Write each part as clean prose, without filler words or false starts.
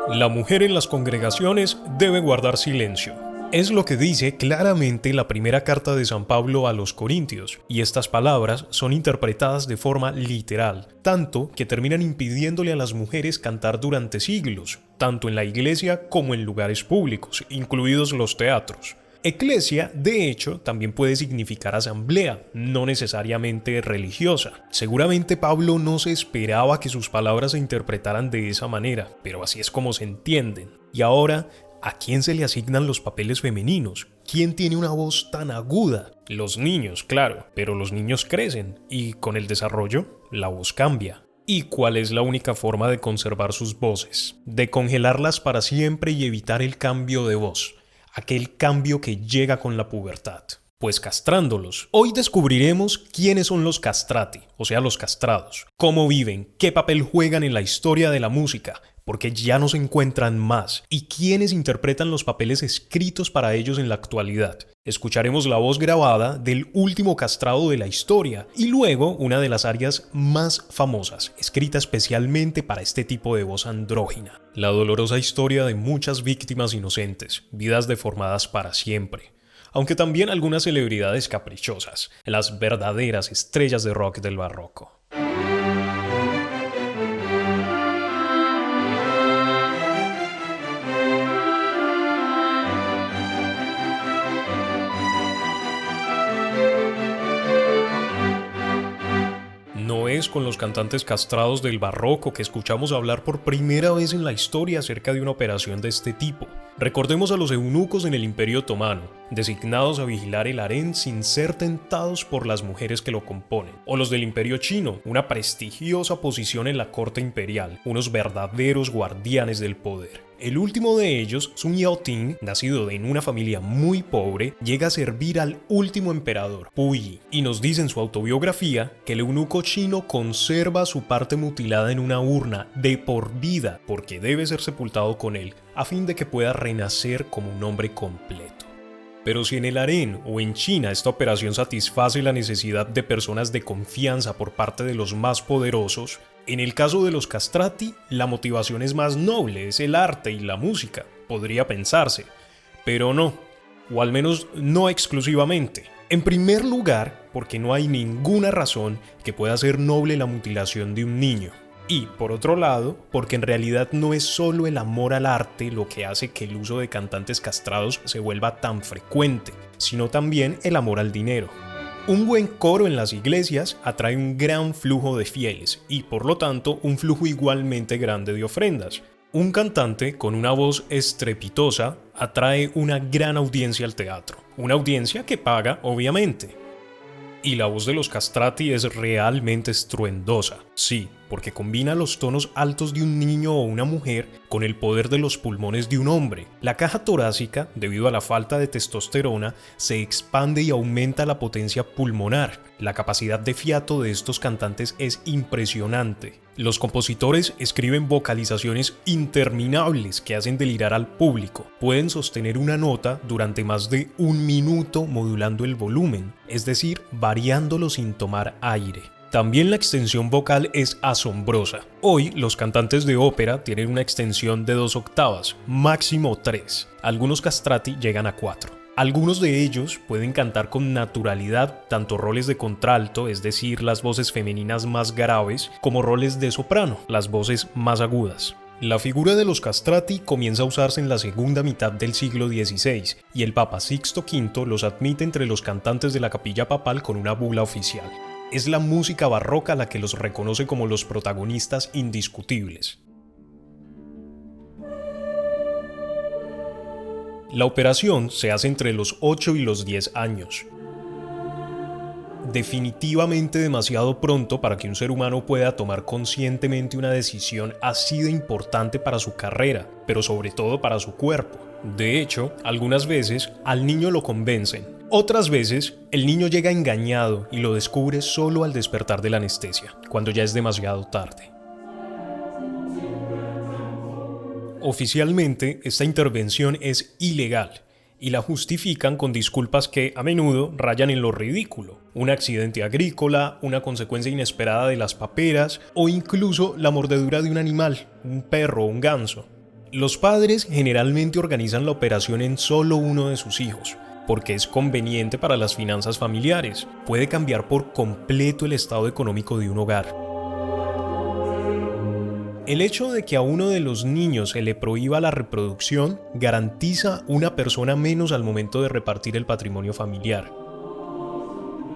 La mujer en las congregaciones debe guardar silencio. Es lo que dice claramente la primera carta de San Pablo a los Corintios, y estas palabras son interpretadas de forma literal, tanto que terminan impidiéndole a las mujeres cantar durante siglos, tanto en la iglesia como en lugares públicos, incluidos los teatros. Eclesia, de hecho, también puede significar asamblea, no necesariamente religiosa. Seguramente Pablo no se esperaba que sus palabras se interpretaran de esa manera, pero así es como se entienden. Y ahora, ¿a quién se le asignan los papeles femeninos? ¿Quién tiene una voz tan aguda? Los niños, claro, pero los niños crecen y con el desarrollo, la voz cambia. ¿Y cuál es la única forma de conservar sus voces? De congelarlas para siempre y evitar el cambio de voz. Aquel cambio que llega con la pubertad. Pues castrándolos. Hoy descubriremos quiénes son los castrati, o sea, los castrados. Cómo viven, qué papel juegan en la historia de la música, porque ya no se encuentran más, y quiénes interpretan los papeles escritos para ellos en la actualidad. Escucharemos la voz grabada del último castrado de la historia, y luego una de las arias más famosas, escrita especialmente para este tipo de voz andrógina. La dolorosa historia de muchas víctimas inocentes, vidas deformadas para siempre. Aunque también algunas celebridades caprichosas, las verdaderas estrellas de rock del barroco. No es con los cantantes castrados del barroco que escuchamos hablar por primera vez en la historia acerca de una operación de este tipo. Recordemos a los eunucos en el Imperio Otomano, designados a vigilar el harén sin ser tentados por las mujeres que lo componen. O los del Imperio Chino, una prestigiosa posición en la corte imperial, unos verdaderos guardianes del poder. El último de ellos, Sun Yat-sen, nacido en una familia muy pobre, llega a servir al último emperador, Puyi, y nos dice en su autobiografía que el eunuco chino conserva su parte mutilada en una urna de por vida, porque debe ser sepultado con él, a fin de que pueda renacer como un hombre completo. Pero si en el harén o en China esta operación satisface la necesidad de personas de confianza por parte de los más poderosos, en el caso de los castrati, la motivación es más noble, es el arte y la música, podría pensarse, pero no, o al menos no exclusivamente. En primer lugar, porque no hay ninguna razón que pueda ser noble la mutilación de un niño. Y, por otro lado, porque en realidad no es solo el amor al arte lo que hace que el uso de cantantes castrados se vuelva tan frecuente, sino también el amor al dinero. Un buen coro en las iglesias atrae un gran flujo de fieles y, por lo tanto, un flujo igualmente grande de ofrendas. Un cantante con una voz estrepitosa atrae una gran audiencia al teatro, una audiencia que paga, obviamente. Y la voz de los castrati es realmente estruendosa, sí, porque combina los tonos altos de un niño o una mujer con el poder de los pulmones de un hombre. La caja torácica, debido a la falta de testosterona, se expande y aumenta la potencia pulmonar. La capacidad de fiato de estos cantantes es impresionante. Los compositores escriben vocalizaciones interminables que hacen delirar al público. Pueden sostener una nota durante más de un minuto modulando el volumen, es decir, variándolo sin tomar aire. También la extensión vocal es asombrosa. Hoy los cantantes de ópera tienen una extensión de 2 octavas, máximo 3. Algunos castrati llegan a 4. Algunos de ellos pueden cantar con naturalidad tanto roles de contralto, es decir, las voces femeninas más graves, como roles de soprano, las voces más agudas. La figura de los castrati comienza a usarse en la segunda mitad del siglo XVI y el Papa Sixto V los admite entre los cantantes de la capilla papal con una bula oficial. Es la música barroca la que los reconoce como los protagonistas indiscutibles. La operación se hace entre los 8 y los 10 años. Definitivamente demasiado pronto para que un ser humano pueda tomar conscientemente una decisión así de importante para su carrera, pero sobre todo para su cuerpo. De hecho, algunas veces al niño lo convencen. Otras veces, el niño llega engañado y lo descubre solo al despertar de la anestesia, cuando ya es demasiado tarde. Oficialmente, esta intervención es ilegal y la justifican con disculpas que a menudo rayan en lo ridículo. Un accidente agrícola, una consecuencia inesperada de las paperas o incluso la mordedura de un animal, un perro o un ganso. Los padres generalmente organizan la operación en solo uno de sus hijos, porque es conveniente para las finanzas familiares. Puede cambiar por completo el estado económico de un hogar. El hecho de que a uno de los niños se le prohíba la reproducción garantiza una persona menos al momento de repartir el patrimonio familiar.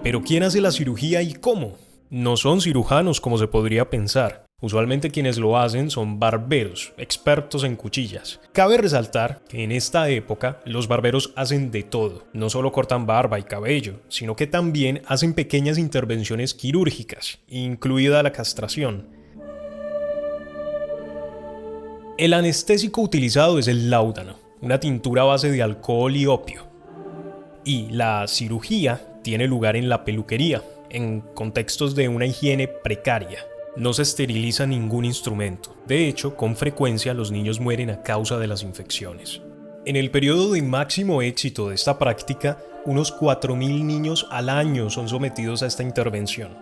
¿Pero quién hace la cirugía y cómo? No son cirujanos como se podría pensar. Usualmente quienes lo hacen son barberos, expertos en cuchillas. Cabe resaltar que en esta época los barberos hacen de todo. No solo cortan barba y cabello, sino que también hacen pequeñas intervenciones quirúrgicas, incluida la castración. El anestésico utilizado es el láudano, una tintura a base de alcohol y opio. Y la cirugía tiene lugar en la peluquería, en contextos de una higiene precaria. No se esteriliza ningún instrumento. De hecho, con frecuencia los niños mueren a causa de las infecciones. En el periodo de máximo éxito de esta práctica, unos 4.000 niños al año son sometidos a esta intervención.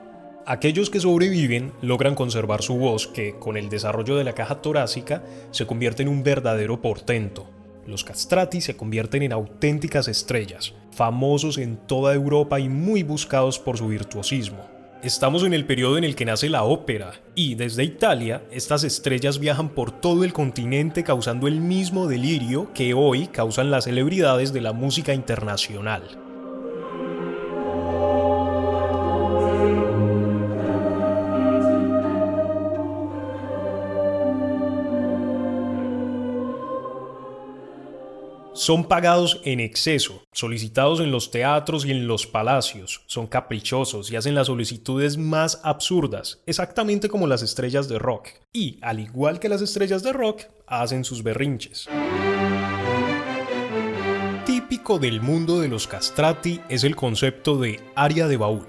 Aquellos que sobreviven logran conservar su voz, que con el desarrollo de la caja torácica se convierte en un verdadero portento. Los castrati se convierten en auténticas estrellas, famosos en toda Europa y muy buscados por su virtuosismo. Estamos en el periodo en el que nace la ópera, y desde Italia, estas estrellas viajan por todo el continente causando el mismo delirio que hoy causan las celebridades de la música internacional. Son pagados en exceso, solicitados en los teatros y en los palacios, son caprichosos y hacen las solicitudes más absurdas, exactamente como las estrellas de rock. Y, al igual que las estrellas de rock, hacen sus berrinches. Típico del mundo de los castrati es el concepto de aria de baúl.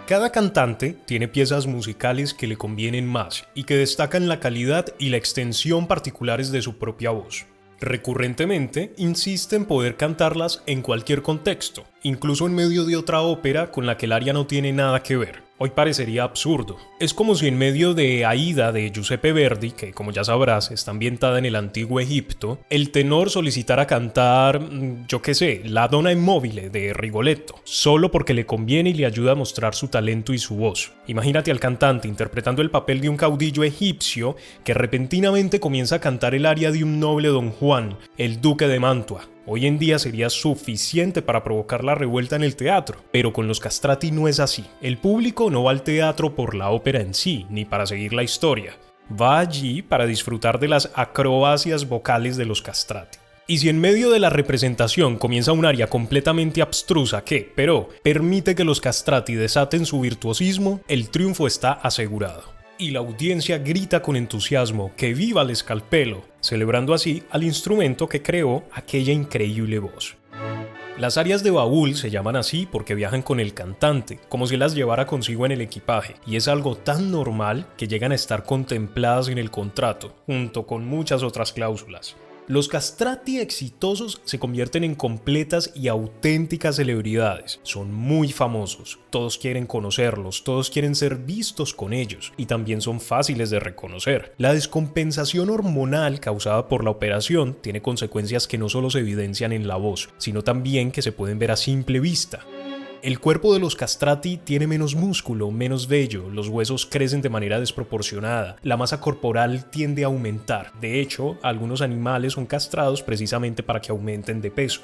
Cada cantante tiene piezas musicales que le convienen más y que destacan la calidad y la extensión particulares de su propia voz. Recurrentemente insiste en poder cantarlas en cualquier contexto, incluso en medio de otra ópera con la que el aria no tiene nada que ver. Hoy parecería absurdo. Es como si en medio de Aída de Giuseppe Verdi, que como ya sabrás está ambientada en el antiguo Egipto, el tenor solicitara cantar, yo qué sé, La Donna Immobile de Rigoletto, solo porque le conviene y le ayuda a mostrar su talento y su voz. Imagínate al cantante interpretando el papel de un caudillo egipcio que repentinamente comienza a cantar el aria de un noble Don Juan, el duque de Mantua. Hoy en día sería suficiente para provocar la revuelta en el teatro, pero con los castrati no es así. El público no va al teatro por la ópera en sí, ni para seguir la historia. Va allí para disfrutar de las acrobacias vocales de los castrati. Y si en medio de la representación comienza un aria completamente abstrusa que, pero, permite que los castrati desaten su virtuosismo, el triunfo está asegurado. Y la audiencia grita con entusiasmo que viva el Scalpelo, celebrando así al instrumento que creó aquella increíble voz. Las arias de baúl se llaman así porque viajan con el cantante, como si las llevara consigo en el equipaje, y es algo tan normal que llegan a estar contempladas en el contrato, junto con muchas otras cláusulas. Los castrati exitosos se convierten en completas y auténticas celebridades. Son muy famosos, todos quieren conocerlos, todos quieren ser vistos con ellos y también son fáciles de reconocer. La descompensación hormonal causada por la operación tiene consecuencias que no solo se evidencian en la voz, sino también que se pueden ver a simple vista. El cuerpo de los castrati tiene menos músculo, menos vello, los huesos crecen de manera desproporcionada, la masa corporal tiende a aumentar. De hecho, algunos animales son castrados precisamente para que aumenten de peso.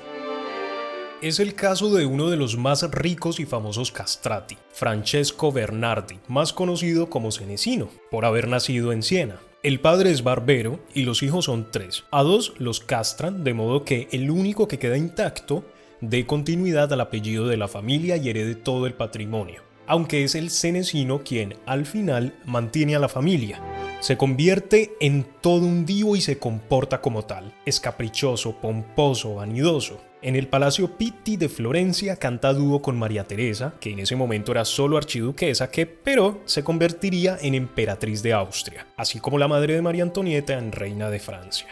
Es el caso de uno de los más ricos y famosos castrati, Francesco Bernardi, más conocido como Senesino, por haber nacido en Siena. El padre es barbero y los hijos son 3. A 2 los castran, de modo que el único que queda intacto dé continuidad al apellido de la familia y herede todo el patrimonio, aunque es el Senesino quien, al final, mantiene a la familia. Se convierte en todo un divo y se comporta como tal. Es caprichoso, pomposo, vanidoso. En el Palacio Pitti de Florencia canta a dúo con María Teresa, que en ese momento era solo archiduquesa, pero se convertiría en emperatriz de Austria, así como la madre de María Antonieta en reina de Francia.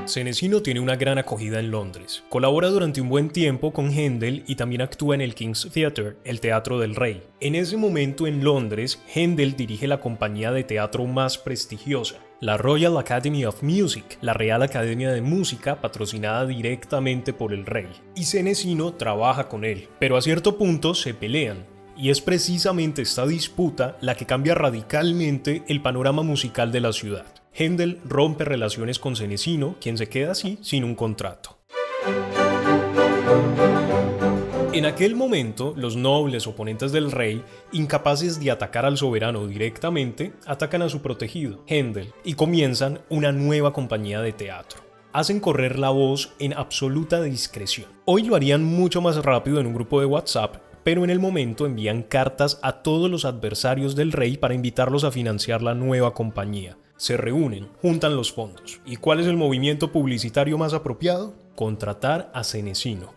Senesino tiene una gran acogida en Londres. Colabora durante un buen tiempo con Händel y también actúa en el King's Theatre, el Teatro del Rey. En ese momento en Londres, Händel dirige la compañía de teatro más prestigiosa, la Royal Academy of Music, la Real Academia de Música, patrocinada directamente por el rey. Y Senesino trabaja con él, pero a cierto punto se pelean. Y es precisamente esta disputa la que cambia radicalmente el panorama musical de la ciudad. Händel rompe relaciones con Senesino, quien se queda así sin un contrato. En aquel momento, los nobles oponentes del rey, incapaces de atacar al soberano directamente, atacan a su protegido, Händel, y comienzan una nueva compañía de teatro. Hacen correr la voz en absoluta discreción. Hoy lo harían mucho más rápido en un grupo de WhatsApp, pero en el momento envían cartas a todos los adversarios del rey para invitarlos a financiar la nueva compañía. Se reúnen, juntan los fondos. ¿Y cuál es el movimiento publicitario más apropiado? Contratar a Senesino.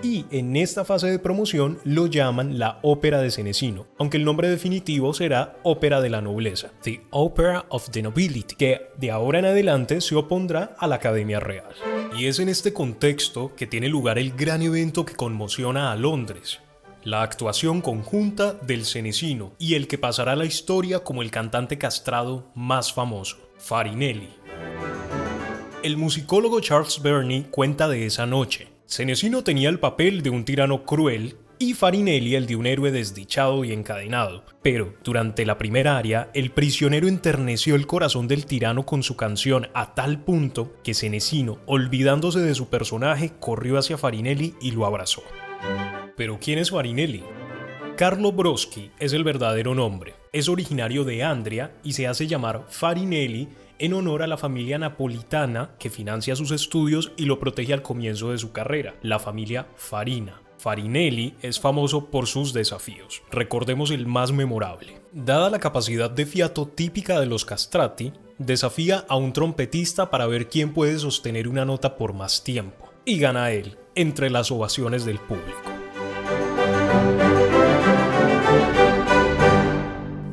Y en esta fase de promoción lo llaman la Ópera de Senesino, aunque el nombre definitivo será Ópera de la Nobleza, The Opera of the Nobility, que de ahora en adelante se opondrá a la Academia Real. Y es en este contexto que tiene lugar el gran evento que conmociona a Londres, la actuación conjunta del Senesino y el que pasará a la historia como el cantante castrado más famoso, Farinelli. El musicólogo Charles Burney cuenta de esa noche. Senesino tenía el papel de un tirano cruel y Farinelli el de un héroe desdichado y encadenado. Pero, durante la primera aria, el prisionero enterneció el corazón del tirano con su canción a tal punto que Senesino, olvidándose de su personaje, corrió hacia Farinelli y lo abrazó. ¿Pero quién es Farinelli? Carlo Broschi es el verdadero nombre. Es originario de Andria y se hace llamar Farinelli en honor a la familia napolitana que financia sus estudios y lo protege al comienzo de su carrera, la familia Farina. Farinelli es famoso por sus desafíos. Recordemos el más memorable. Dada la capacidad de fiato típica de los castrati, desafía a un trompetista para ver quién puede sostener una nota por más tiempo. Y gana él, entre las ovaciones del público.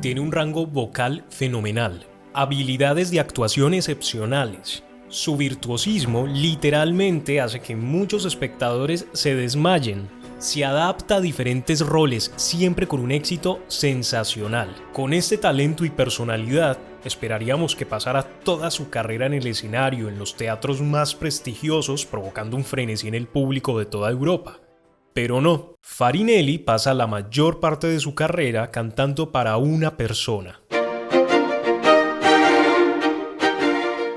Tiene un rango vocal fenomenal, habilidades de actuación excepcionales. Su virtuosismo literalmente hace que muchos espectadores se desmayen. Se adapta a diferentes roles, siempre con un éxito sensacional. Con este talento y personalidad, esperaríamos que pasara toda su carrera en el escenario, en los teatros más prestigiosos, provocando un frenesí en el público de toda Europa. Pero no, Farinelli pasa la mayor parte de su carrera cantando para una persona.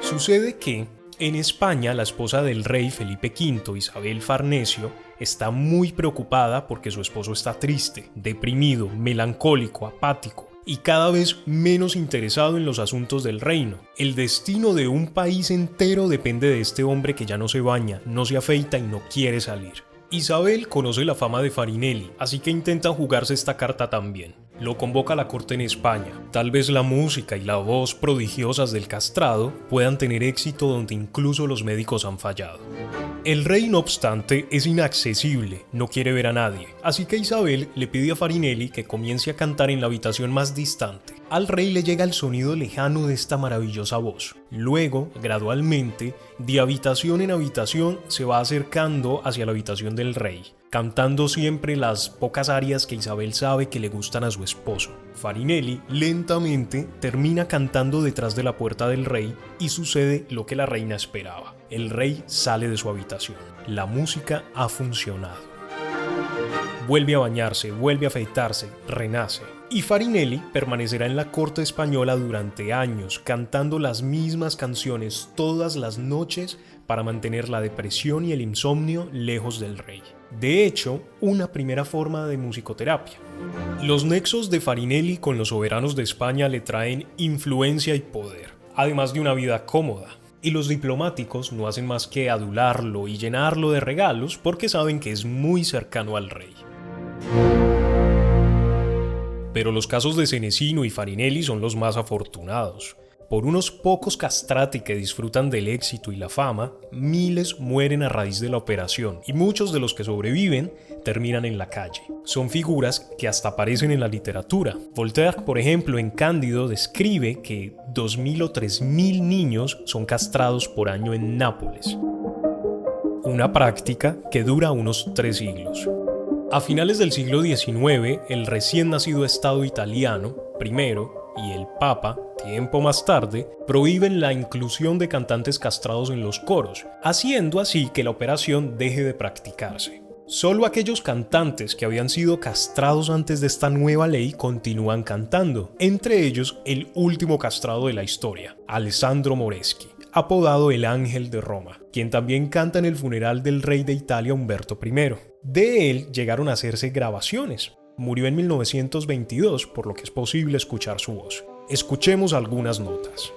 Sucede que, en España, la esposa del rey Felipe V, Isabel Farnesio, está muy preocupada porque su esposo está triste, deprimido, melancólico, apático y cada vez menos interesado en los asuntos del reino. El destino de un país entero depende de este hombre que ya no se baña, no se afeita y no quiere salir. Isabel conoce la fama de Farinelli, así que intenta jugarse esta carta también. Lo convoca a la corte en España. Tal vez la música y la voz prodigiosas del castrado puedan tener éxito donde incluso los médicos han fallado. El rey, no obstante, es inaccesible, no quiere ver a nadie, así que Isabel le pide a Farinelli que comience a cantar en la habitación más distante. Al rey le llega el sonido lejano de esta maravillosa voz. Luego, gradualmente, de habitación en habitación, se va acercando hacia la habitación del rey, cantando siempre las pocas arias que Isabel sabe que le gustan a su esposo. Farinelli lentamente termina cantando detrás de la puerta del rey y sucede lo que la reina esperaba. El rey sale de su habitación. La música ha funcionado. Vuelve a bañarse, vuelve a afeitarse, renace. Y Farinelli permanecerá en la corte española durante años, cantando las mismas canciones todas las noches para mantener la depresión y el insomnio lejos del rey. De hecho, una primera forma de musicoterapia. Los nexos de Farinelli con los soberanos de España le traen influencia y poder, además de una vida cómoda. Y los diplomáticos no hacen más que adularlo y llenarlo de regalos porque saben que es muy cercano al rey. Pero los casos de Senesino y Farinelli son los más afortunados. Por unos pocos castrati que disfrutan del éxito y la fama, miles mueren a raíz de la operación y muchos de los que sobreviven terminan en la calle. Son figuras que hasta aparecen en la literatura. Voltaire, por ejemplo, en Cándido describe que 2.000 o 3.000 niños son castrados por año en Nápoles. Una práctica que dura unos 3 siglos. A finales del siglo XIX, el recién nacido Estado italiano, primero, y el Papa, tiempo más tarde, prohíben la inclusión de cantantes castrados en los coros, haciendo así que la operación deje de practicarse. Solo aquellos cantantes que habían sido castrados antes de esta nueva ley continúan cantando, entre ellos el último castrado de la historia, Alessandro Moreschi, apodado el Ángel de Roma, quien también canta en el funeral del rey de Italia Humberto I. De él llegaron a hacerse grabaciones. Murió en 1922, por lo que es posible escuchar su voz. Escuchemos algunas notas.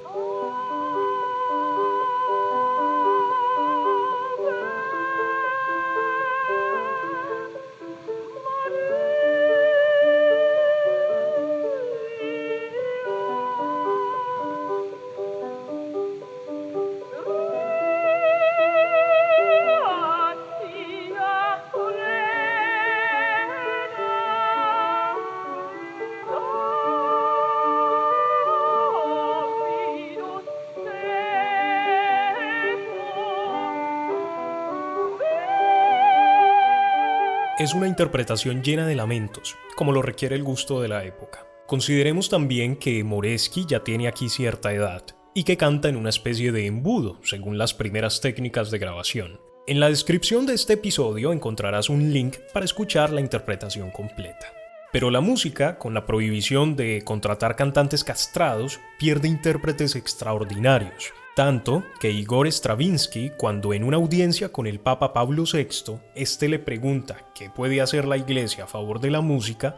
Es una interpretación llena de lamentos, como lo requiere el gusto de la época. Consideremos también que Moreschi ya tiene aquí cierta edad y que canta en una especie de embudo, según las primeras técnicas de grabación. En la descripción de este episodio encontrarás un link para escuchar la interpretación completa. Pero la música, con la prohibición de contratar cantantes castrados, pierde intérpretes extraordinarios. Tanto que Igor Stravinsky, cuando en una audiencia con el Papa Pablo VI, este le pregunta qué puede hacer la Iglesia a favor de la música,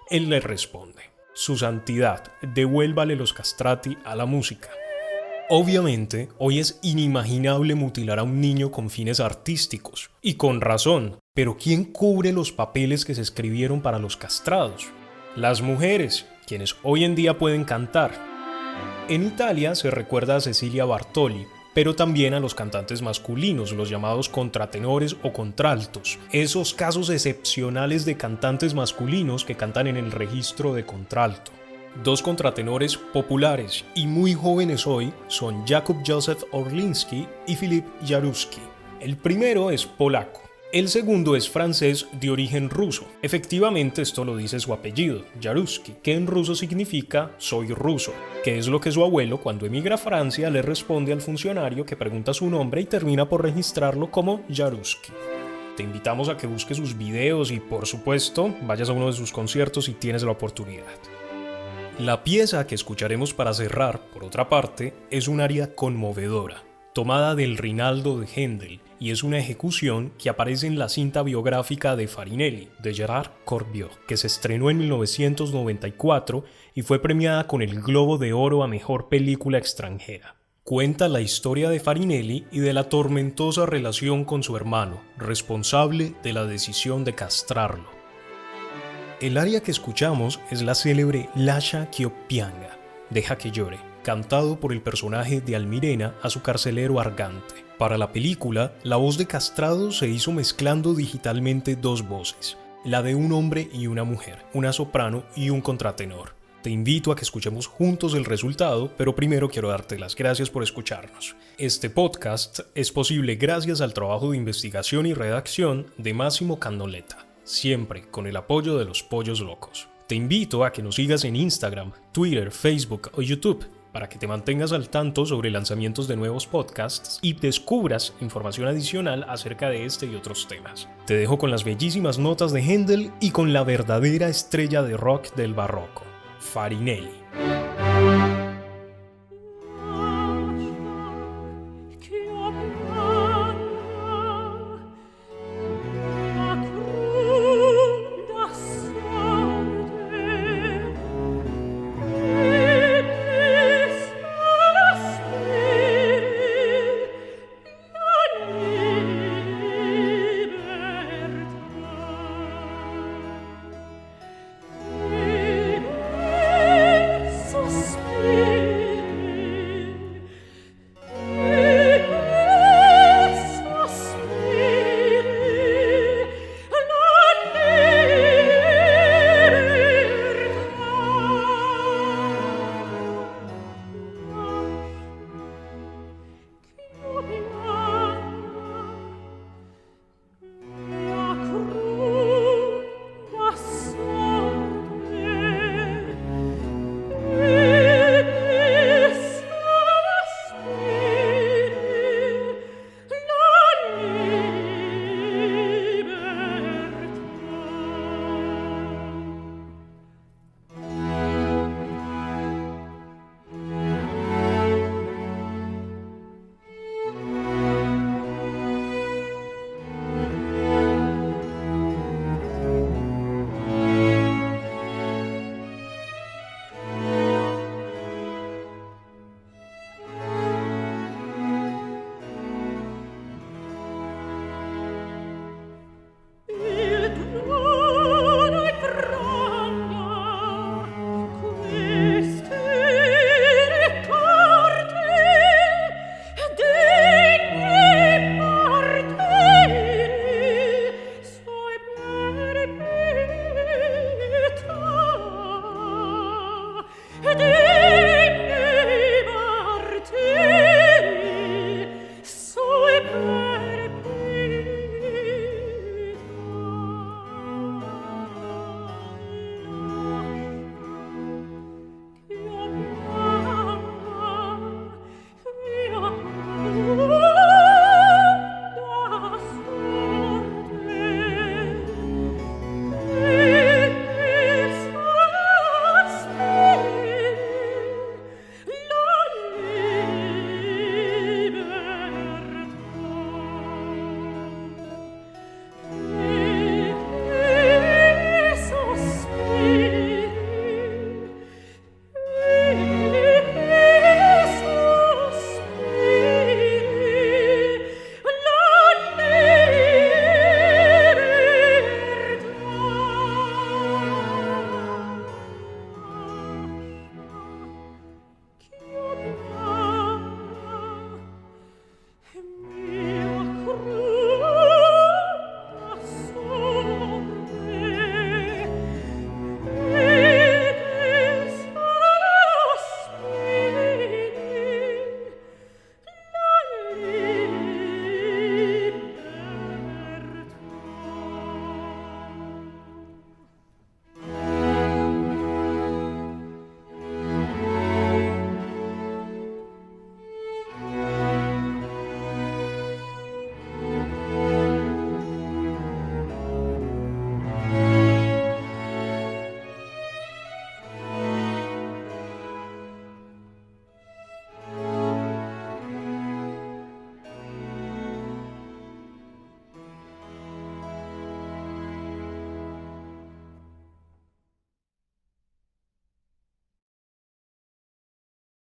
él le responde: Su santidad, devuélvale los castrati a la música. Obviamente, hoy es inimaginable mutilar a un niño con fines artísticos, y con razón, pero ¿quién cubre los papeles que se escribieron para los castrados? Las mujeres, quienes hoy en día pueden cantar. En Italia se recuerda a Cecilia Bartoli, pero también a los cantantes masculinos, los llamados contratenores o contraltos, esos casos excepcionales de cantantes masculinos que cantan en el registro de contralto. Dos contratenores populares y muy jóvenes hoy son Jakub Józef Orliński y Filip Jaruski. El primero es polaco. El segundo es francés de origen ruso. Efectivamente, esto lo dice su apellido, Jaruski, que en ruso significa soy ruso, que es lo que su abuelo, cuando emigra a Francia, le responde al funcionario que pregunta su nombre y termina por registrarlo como Jaruski. Te invitamos a que busques sus videos y, por supuesto, vayas a uno de sus conciertos si tienes la oportunidad. La pieza que escucharemos para cerrar, por otra parte, es un aria conmovedora, tomada del Rinaldo de Händel, y es una ejecución que aparece en la cinta biográfica de Farinelli, de Gérard Corbiot, que se estrenó en 1994 y fue premiada con el Globo de Oro a Mejor Película Extranjera. Cuenta la historia de Farinelli y de la tormentosa relación con su hermano, responsable de la decisión de castrarlo. El aria que escuchamos es la célebre Lascia ch'io pianga, Deja que llore, cantado por el personaje de Almirena a su carcelero Argante. Para la película, la voz de castrado se hizo mezclando digitalmente dos voces, la de un hombre y una mujer, una soprano y un contratenor. Te invito a que escuchemos juntos el resultado, pero primero quiero darte las gracias por escucharnos. Este podcast es posible gracias al trabajo de investigación y redacción de Máximo Cannoletta, siempre con el apoyo de los Pollos Locos. Te invito a que nos sigas en Instagram, Twitter, Facebook o YouTube, para que te mantengas al tanto sobre lanzamientos de nuevos podcasts y descubras información adicional acerca de este y otros temas. Te dejo con las bellísimas notas de Händel y con la verdadera estrella de rock del barroco, Farinelli.